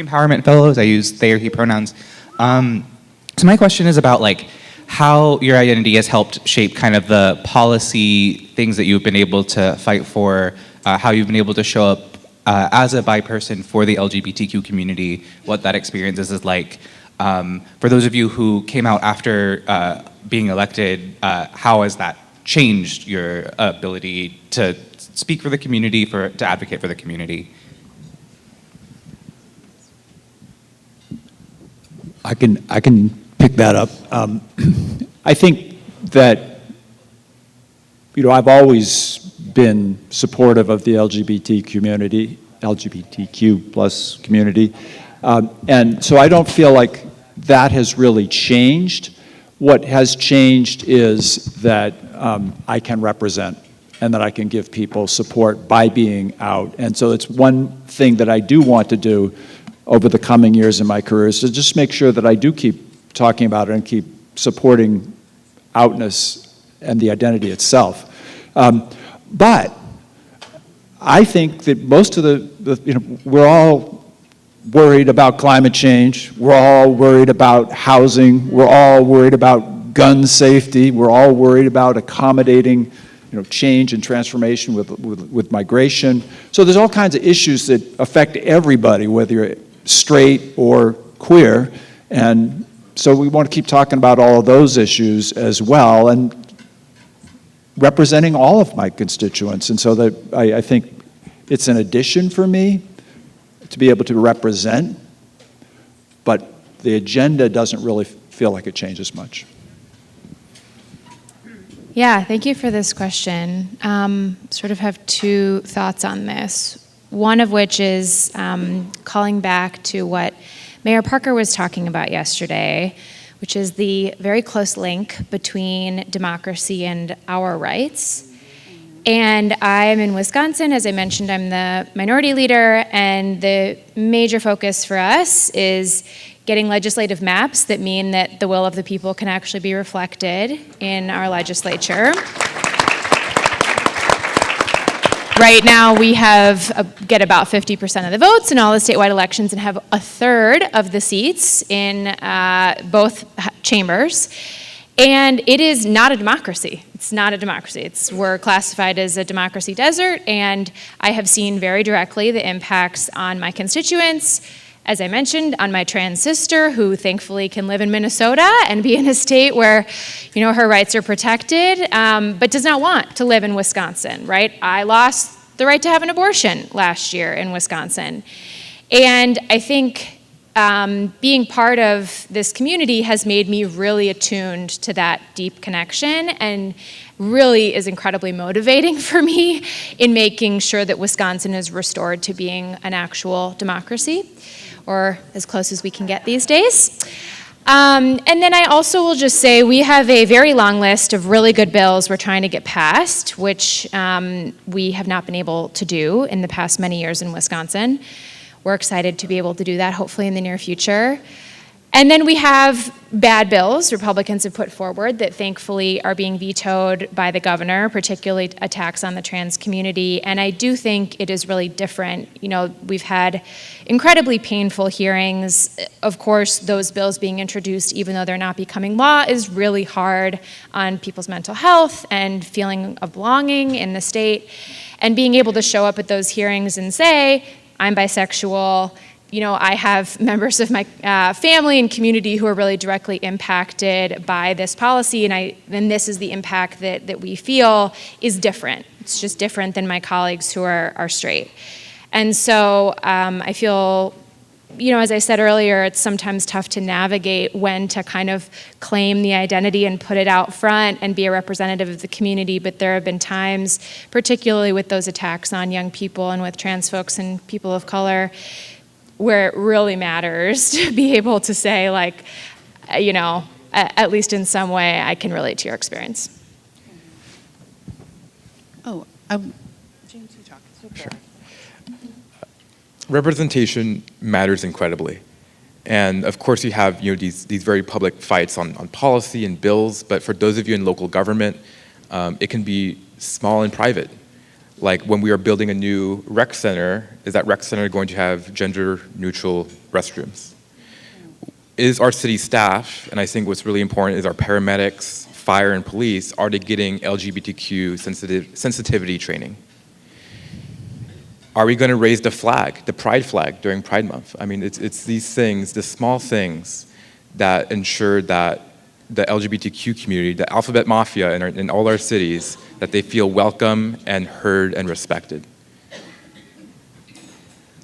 [SPEAKER 7] Empowerment Fellows. I use they or he pronouns. So my question is about how your identity has helped shape kind of the policy things that you've been able to fight for, how you've been able to show up as a bi person for the LGBTQ community, what that experience is like. For those of you who came out after being elected, how has that changed your ability to speak for the community, to advocate for the community?
[SPEAKER 5] I can pick that up. I think that, I've always been supportive of the LGBTQ plus community. And so I don't feel like that has really changed. What has changed is that I can represent and that I can give people support by being out. And so it's one thing that I do want to do over the coming years in my career is to just make sure that I do keep talking about it and keep supporting outness and the identity itself. But I think that most of we're all worried about climate change, we're all worried about housing, we're all worried about gun safety, we're all worried about accommodating change and transformation with migration. So there's all kinds of issues that affect everybody, whether you're straight or queer, and so we want to keep talking about all of those issues as well, and representing all of my constituents. And so that I think it's an addition for me to be able to represent, but the agenda doesn't really feel like it changes much.
[SPEAKER 3] Yeah, thank you for this question. Sort of have two thoughts on this. One of which is calling back to what Mayor Parker was talking about yesterday, which is the very close link between democracy and our rights. And I'm in Wisconsin, as I mentioned, I'm the minority leader, and the major focus for us is getting legislative maps that mean that the will of the people can actually be reflected in our legislature. Right now, we get about 50% of the votes in all the statewide elections and have a third of the seats in both chambers. And it is not a democracy. It's not a democracy. We're classified as a democracy desert, and I have seen very directly the impacts on my constituents, as I mentioned, on my trans sister, who thankfully can live in Minnesota and be in a state where, her rights are protected, but does not want to live in Wisconsin, right? I lost the right to have an abortion last year in Wisconsin. And I think being part of this community has made me really attuned to that deep connection, and really is incredibly motivating for me in making sure that Wisconsin is restored to being an actual democracy, or as close as we can get these days. And then I also will just say we have a very long list of really good bills we're trying to get passed, which we have not been able to do in the past many years in Wisconsin. We're excited to be able to do that hopefully in the near future. And then we have bad bills Republicans have put forward that thankfully are being vetoed by the governor, particularly attacks on the trans community. And I do think it is really different. We've had incredibly painful hearings. Of course, those bills being introduced, even though they're not becoming law, is really hard on people's mental health and feeling of belonging in the state. And being able to show up at those hearings and say, I'm bisexual, I have members of my family and community who are really directly impacted by this policy, and this is the impact that we feel is different. It's just different than my colleagues who are straight. And so I feel, as I said earlier, it's sometimes tough to navigate when to kind of claim the identity and put it out front and be a representative of the community, but there have been times, particularly with those attacks on young people and with trans folks and people of color, where it really matters to be able to say, at least in some way, I can relate to your experience.
[SPEAKER 2] Oh, James, you talk.
[SPEAKER 4] Sure. Representation matters incredibly. And of course you have these very public fights on policy and bills, but for those of you in local government, it can be small and private. Like when we are building a new rec center, is that rec center going to have gender-neutral restrooms? Is our city staff, and I think what's really important is our paramedics, fire, and police, are they getting LGBTQ sensitivity training? Are we going to raise the flag, the pride flag, during Pride Month? I mean, it's these things, the small things that ensure that the LGBTQ community, the alphabet mafia in all our cities, that they feel welcome and heard and respected.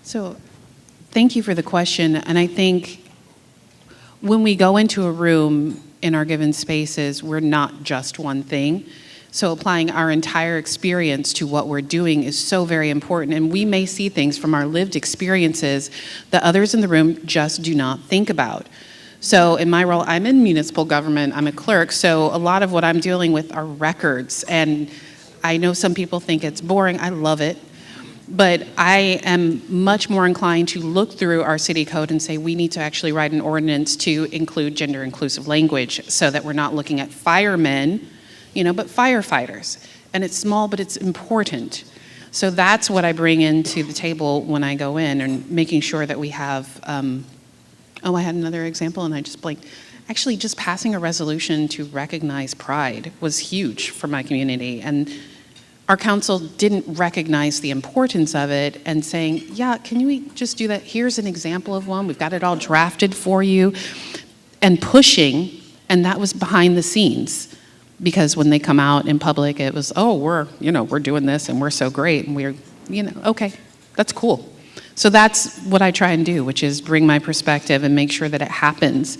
[SPEAKER 2] So thank you for the question. And I think when we go into a room in our given spaces, we're not just one thing. So applying our entire experience to what we're doing is so very important. And we may see things from our lived experiences that others in the room just do not think about. So in my role, I'm in municipal government, I'm a clerk, so a lot of what I'm dealing with are records. And I know some people think it's boring, I love it. But I am much more inclined to look through our city code and say we need to actually write an ordinance to include gender inclusive language so that we're not looking at firemen, but firefighters. And it's small, but it's important. So that's what I bring into the table when I go in, and making sure that we have, I had another example and I just blanked. Actually, just passing a resolution to recognize Pride was huge for my community. And our council didn't recognize the importance of it and saying, yeah, can we just do that? Here's an example of one. We've got it all drafted for you. And pushing, and that was behind the scenes. Because when they come out in public, it was, oh, we're doing this and we're so great. And we're, okay, that's cool. So that's what I try and do, which is bring my perspective and make sure that it happens.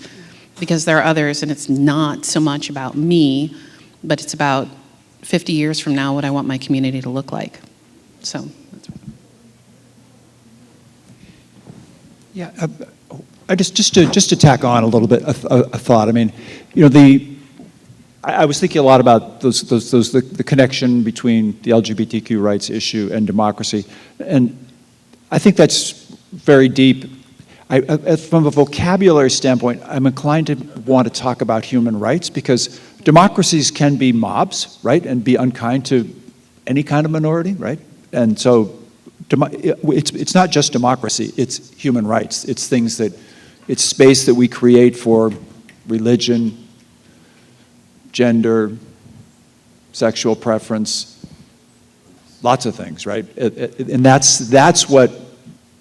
[SPEAKER 2] Because there are others, and it's not so much about me, but it's about 50 years from now what I want my community to look like. So that's right.
[SPEAKER 5] Yeah, I just to tack on a little bit a thought. I mean, I was thinking a lot about the connection between the LGBTQ rights issue and democracy, and I think that's very deep. From a vocabulary standpoint, I'm inclined to want to talk about human rights because democracies can be mobs, right, and be unkind to any kind of minority, right? And so it's not just democracy, it's human rights. It's things it's space that we create for religion, gender, sexual preference, lots of things, right? And that's what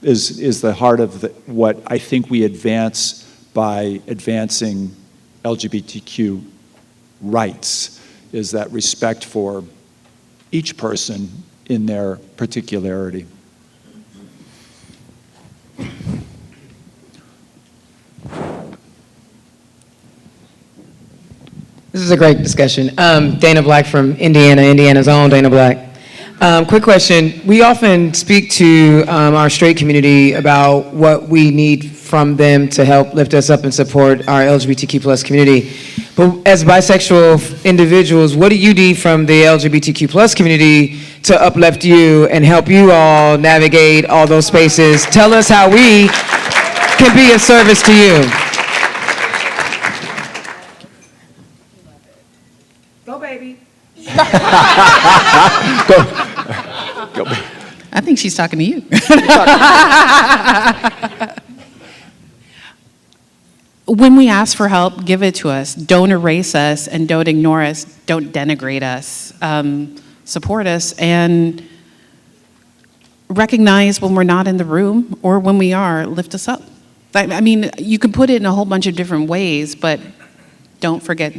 [SPEAKER 5] is the heart of what I think we advance by advancing LGBTQ rights, is that respect for each person in their particularity.
[SPEAKER 6] This is a great discussion. Dana Black from Indiana, Indiana's own Dana Black. Quick question. We often speak to our straight community about what we need from them to help lift us up and support our LGBTQ plus community. But as bisexual individuals, what do you need from the LGBTQ plus community to uplift you and help you all navigate all those spaces? Tell us how we can be of service to you. Go, baby.
[SPEAKER 5] Go.
[SPEAKER 2] I think she's talking to you. When we ask for help, give it to us. Don't erase us and don't ignore us. Don't denigrate us. Support us and recognize when we're not in the room, or when we are, lift us up. I mean, you can put it in a whole bunch of different ways, but don't forget.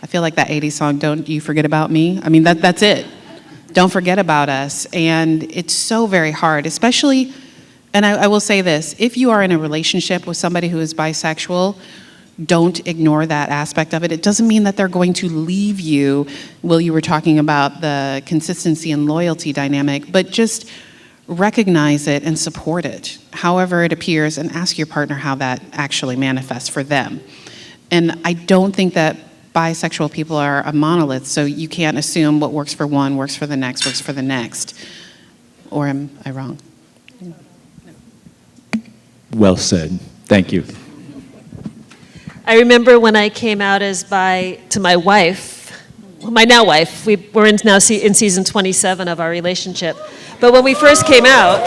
[SPEAKER 2] I feel like that 80s song, Don't You Forget About Me. I mean, that's it. Don't forget about us. And it's so very hard, especially, and I will say this, if you are in a relationship with somebody who is bisexual, don't ignore that aspect of it. It doesn't mean that they're going to leave you. Will, you were talking about the consistency and loyalty dynamic, but just recognize it and support it, however it appears, and ask your partner how that actually manifests for them. And I don't think that bisexual people are a monolith, so you can't assume what works for one works for the next, works for the next. Or am I wrong?
[SPEAKER 5] Well said. Thank you.
[SPEAKER 1] I remember when I came out as bi to my wife, my now wife. We're in season 27 of our relationship. But when we first came out,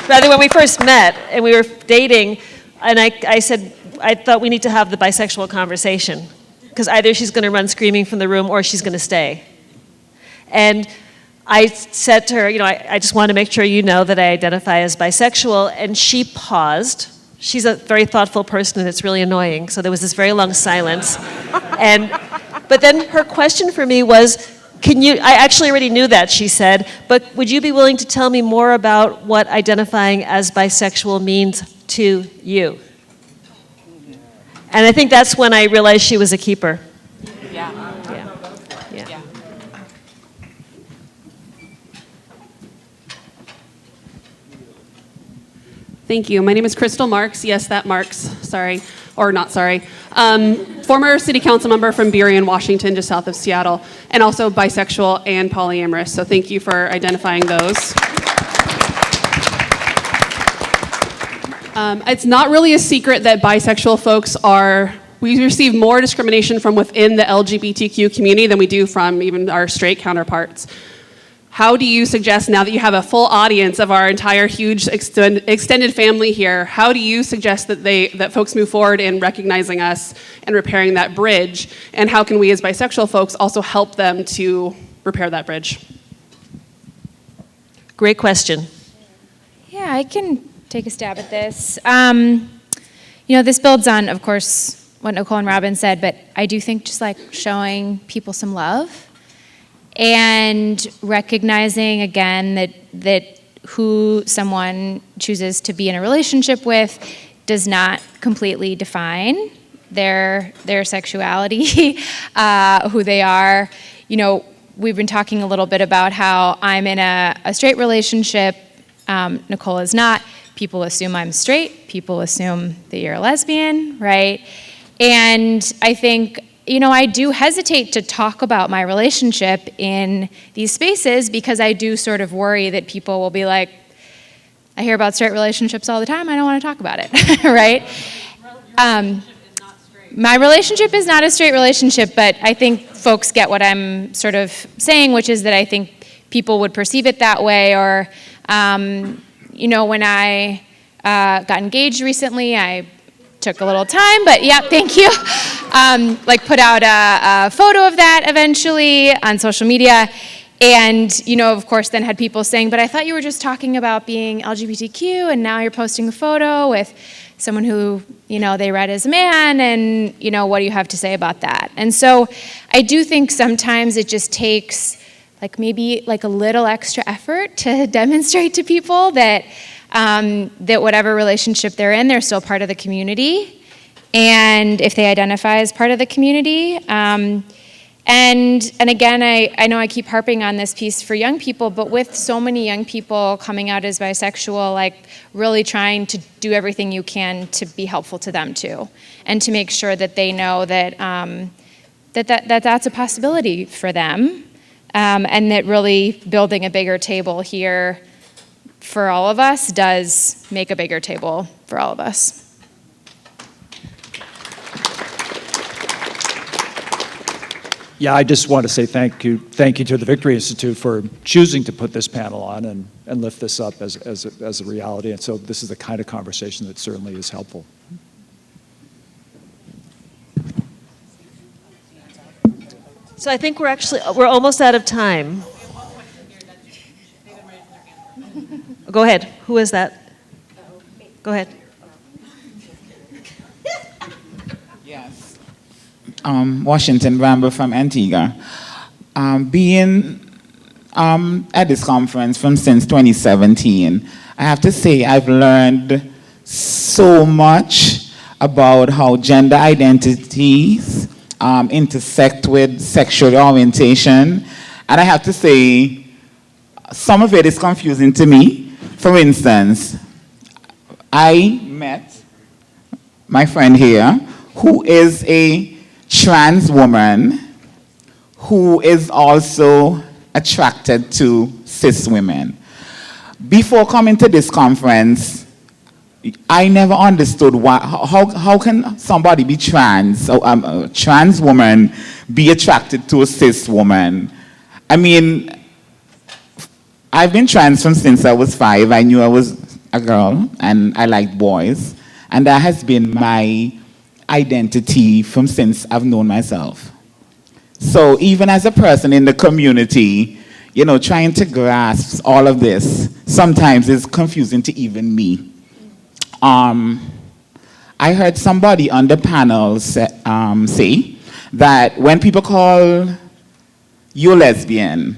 [SPEAKER 1] rather when we first met and we were dating, and I said, I thought we need to have the bisexual conversation, because either she's going to run screaming from the room or she's going to stay. And I said to her, I just want to make sure you know that I identify as bisexual, and she paused. She's a very thoughtful person, and it's really annoying, so there was this very long silence. But then her question for me was, I actually already knew that, she said, but would you be willing to tell me more about what identifying as bisexual means to you? And I think that's when I realized she was a keeper. Yeah.
[SPEAKER 8] Thank you. My name is Crystal Marks. Yes, that Marks. Sorry. Or not sorry. Former city council member from Burien, Washington, just south of Seattle, and also bisexual and polyamorous. So thank you for identifying those. It's not really a secret that bisexual folks we receive more discrimination from within the LGBTQ community than we do from even our straight counterparts. How do you suggest, now that you have a full audience of our entire huge extended family here, how do you suggest that folks move forward in recognizing us and repairing that bridge? And how can we as bisexual folks also help them to repair that bridge?
[SPEAKER 1] Great question.
[SPEAKER 3] Yeah, I can take a stab at this. This builds on, of course, what Nicole and Robyn said, but I do think just like showing people some love and recognizing again that who someone chooses to be in a relationship with does not completely define their sexuality, who they are. We've been talking a little bit about how I'm in a straight relationship, Nicole is not. People assume I'm straight, people assume that you're a lesbian, right? And I think, I do hesitate to talk about my relationship in these spaces because I do sort of worry that people will be like, I hear about straight relationships all the time, I don't want to talk about it, right? My relationship is not a straight relationship, but I think folks get what I'm sort of saying, which is that I think people would perceive it that way, or, when I got engaged recently, I took a little time, but yeah, thank you. like put out a photo of that eventually on social media. And, of course, then had people saying, but I thought you were just talking about being LGBTQ, and now you're posting a photo with someone who, they read as a man, and, what do you have to say about that? And so I do think sometimes it just takes maybe a little extra effort to demonstrate to people that that whatever relationship they're in, they're still part of the community. And if they identify as part of the community, and again, I know I keep harping on this piece for young people, but with so many young people coming out as bisexual, really trying to do everything you can to be helpful to them too, and to make sure that they know that that's a possibility for them, and that really building a bigger table here for all of us does make a bigger table for all of us.
[SPEAKER 5] Yeah, I just want to say thank you to the Victory Institute for choosing to put this panel on and lift this up as a reality. And so this is the kind of conversation that certainly is helpful.
[SPEAKER 1] So I think we're almost out of time. Go ahead. Who is that? Go ahead.
[SPEAKER 9] Yes. Washington Bramble from Antigua. Being at this conference since 2017, I have to say I've learned so much about how gender identities intersect with sexual orientation. And I have to say, some of it is confusing to me. For instance, I met my friend here who is a trans woman who is also attracted to cis women. Before coming to this conference, I never understood how can somebody be trans, a trans woman be attracted to a cis woman. I mean, I've been trans since I was 5. I knew I was a girl and I liked boys. And that has been my identity since I've known myself. So even as a person in the community, trying to grasp all of this sometimes is confusing to even me. I heard somebody on the panel say that when people call you lesbian,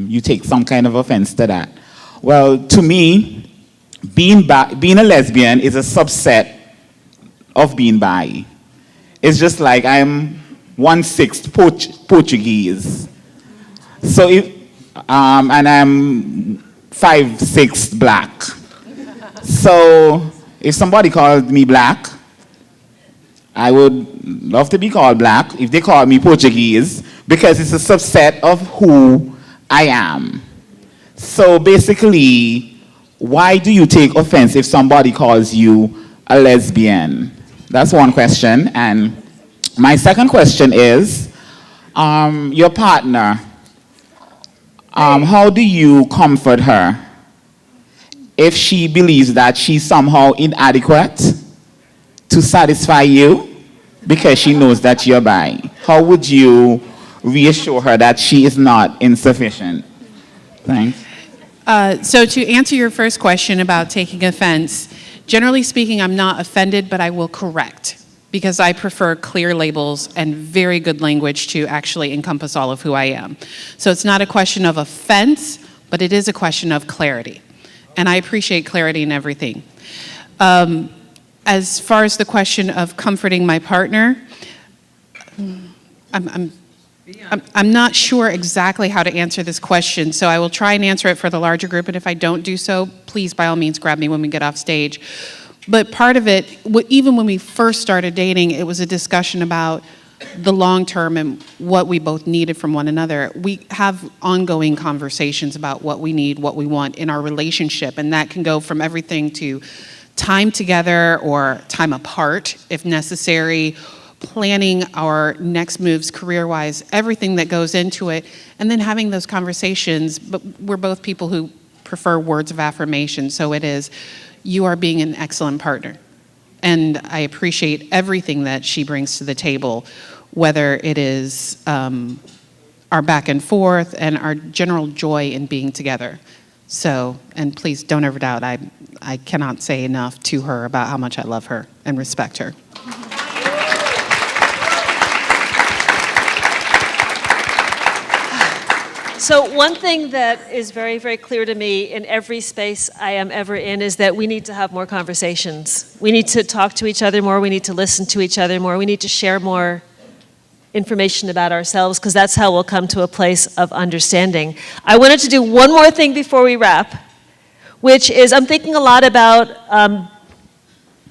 [SPEAKER 9] you take some kind of offense to that. Well, to me, being a lesbian is a subset of being bi. It's just like I'm 1/6 Portuguese. So and I'm 5/6 black. So if somebody called me black, I would love to be called black. If they call me Portuguese, because it's a subset of who I am. So basically, why do you take offense if somebody calls you a lesbian? That's one question. And my second question is, your partner, how do you comfort her if she believes that she's somehow inadequate to satisfy you because she knows that you're bi? How would you reassure her that she is not insufficient? Thanks.
[SPEAKER 2] So to answer your first question about taking offense, generally speaking, I'm not offended, but I will correct, because I prefer clear labels and very good language to actually encompass all of who I am. So it's not a question of offense, but it is a question of clarity. And I appreciate clarity in everything. As far as the question of comforting my partner, I'm not sure exactly how to answer this question, so I will try and answer it for the larger group, and if I don't do so, please, by all means, grab me when we get off stage. But part of it, even when we first started dating, it was a discussion about the long term and what we both needed from one another. We have ongoing conversations about what we need, what we want in our relationship, and that can go from everything to time together or time apart, if necessary, planning our next moves career-wise, everything that goes into it, and then having those conversations. But we're both people who prefer words of affirmation, so it is, you are being an excellent partner. And I appreciate everything that she brings to the table, whether it is our back and forth and our general joy in being together. So, and please don't ever doubt, I cannot say enough to her about how much I love her and respect her.
[SPEAKER 1] So one thing that is very, very clear to me in every space I am ever in is that we need to have more conversations. We need to talk to each other more. We need to listen to each other more. We need to share more information about ourselves, because that's how we'll come to a place of understanding. I wanted to do one more thing before we wrap, which is I'm thinking a lot about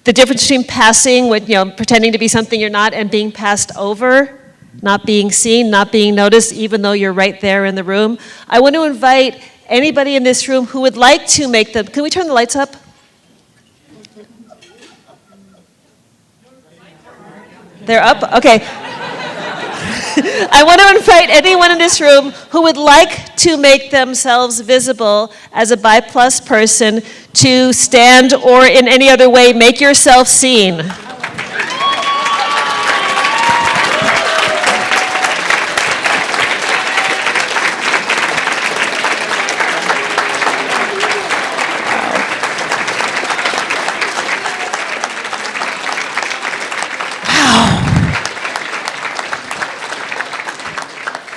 [SPEAKER 1] the difference between passing, pretending to be something you're not, and being passed over. Not being seen, not being noticed, even though you're right there in the room. I want to invite anybody in this room who would like to make can we turn the lights up? They're up? Okay. I want to invite anyone in this room who would like to make themselves visible as a bi+ person to stand or in any other way make yourself seen.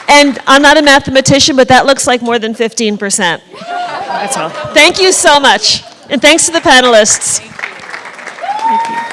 [SPEAKER 1] And I'm not a mathematician, but that looks like more than 15%. That's all. Thank you so much. And thanks to the panelists. Thank you.